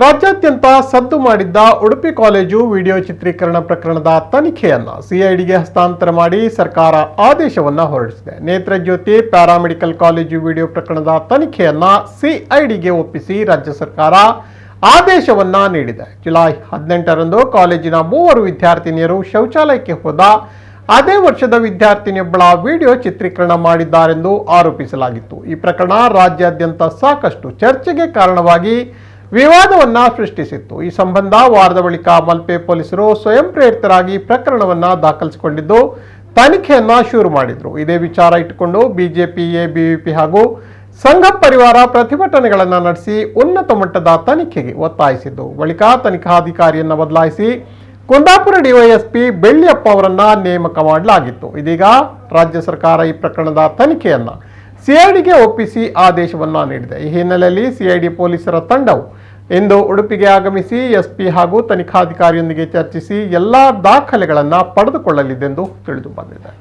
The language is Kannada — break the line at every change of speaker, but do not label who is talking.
ರಾಜ್ಯಾದ್ಯಂತ ಸದ್ದು ಮಾಡಿದ್ದ ಉಡುಪಿ ಕಾಲೇಜು ವಿಡಿಯೋ ಚಿತ್ರೀಕರಣ ಪ್ರಕರಣದ ತನಿಖೆಯನ್ನು ಸಿಐಡಿಗೆ ಹಸ್ತಾಂತರ ಮಾಡಿ ಸರ್ಕಾರ ಆದೇಶವನ್ನು ಹೊರಡಿಸಿದೆ. ನೇತ್ರಜ್ಯೋತಿ ಪ್ಯಾರಾಮೆಡಿಕಲ್ ಕಾಲೇಜು ವಿಡಿಯೋ ಪ್ರಕರಣದ ತನಿಖೆಯನ್ನು ಸಿಐಡಿಗೆ ಒಪ್ಪಿಸಿ ರಾಜ್ಯ ಸರ್ಕಾರ ಆದೇಶವನ್ನ ನೀಡಿದೆ. ಜುಲೈ 18ರಂದು ಕಾಲೇಜಿನ 3 ವಿದ್ಯಾರ್ಥಿನಿಯರು ಶೌಚಾಲಯಕ್ಕೆ ಹೋದ ಅದೇ ವರ್ಷದ ವಿದ್ಯಾರ್ಥಿನಿಯೊಬ್ಬಳ ವಿಡಿಯೋ ಚಿತ್ರೀಕರಣ ಮಾಡಿದ್ದಾರೆಂದು ಆರೋಪಿಸಲಾಗಿತ್ತು. ಈ ಪ್ರಕರಣ ರಾಜ್ಯಾದ್ಯಂತ ಸಾಕಷ್ಟು ಚರ್ಚೆಗೆ ಕಾರಣವಾಗಿ ವಿವಾದವನ್ನ ಸೃಷ್ಟಿಸಿತ್ತು. ಈ ಸಂಬಂಧ ವಾರದ ಬಳಿಕ ಮಲ್ಪೆ ಪೊಲೀಸರು ಸ್ವಯಂ ಪ್ರೇರಿತರಾಗಿ ಪ್ರಕರಣವನ್ನ ದಾಖಲಿಸಿಕೊಂಡಿದ್ದು ತನಿಖೆಯನ್ನ ಶುರು ಮಾಡಿದ್ರು. ಇದೇ ವಿಚಾರ ಇಟ್ಟುಕೊಂಡು ಬಿಜೆಪಿ, ಎಬಿವಿಪಿ ಹಾಗೂ ಸಂಘ ಪರಿವಾರ ಪ್ರತಿಭಟನೆಗಳನ್ನು ನಡೆಸಿ ಉನ್ನತ ಮಟ್ಟದ ತನಿಖೆಗೆ ಒತ್ತಾಯಿಸಿದ್ದು. ಬಳಿಕ ತನಿಖಾಧಿಕಾರಿಯನ್ನ ಬದಲಾಯಿಸಿ ಕುಂದಾಪುರ ಡಿವೈಎಸ್ಪಿ ಬೆಳ್ಳಿಯಪ್ಪ ಅವರನ್ನ ನೇಮಕ ಮಾಡಲಾಗಿತ್ತು. ಇದೀಗ ರಾಜ್ಯ ಸರ್ಕಾರ ಈ ಪ್ರಕರಣದ ತನಿಖೆಯನ್ನ ಸಿಐಡಿಗೆ ಒಪ್ಪಿಸಿ ಆದೇಶವನ್ನ ನೀಡಿದೆ. ಈ ಹಿನ್ನೆಲೆಯಲ್ಲಿ ಸಿಐಡಿ ಪೊಲೀಸರ ತಂಡವು ಇಂದು ಉಡುಪಿಗೆ ಆಗಮಿಸಿ ಎಸ್ಪಿ ಹಾಗೂ ತನಿಖಾಧಿಕಾರಿಯೊಂದಿಗೆ ಚರ್ಚಿಸಿ ಎಲ್ಲಾ ದಾಖಲೆಗಳನ್ನು ಪಡೆದುಕೊಳ್ಳಲಿದೆಂದು ತಿಳಿದು ಬಂದಿದೆ.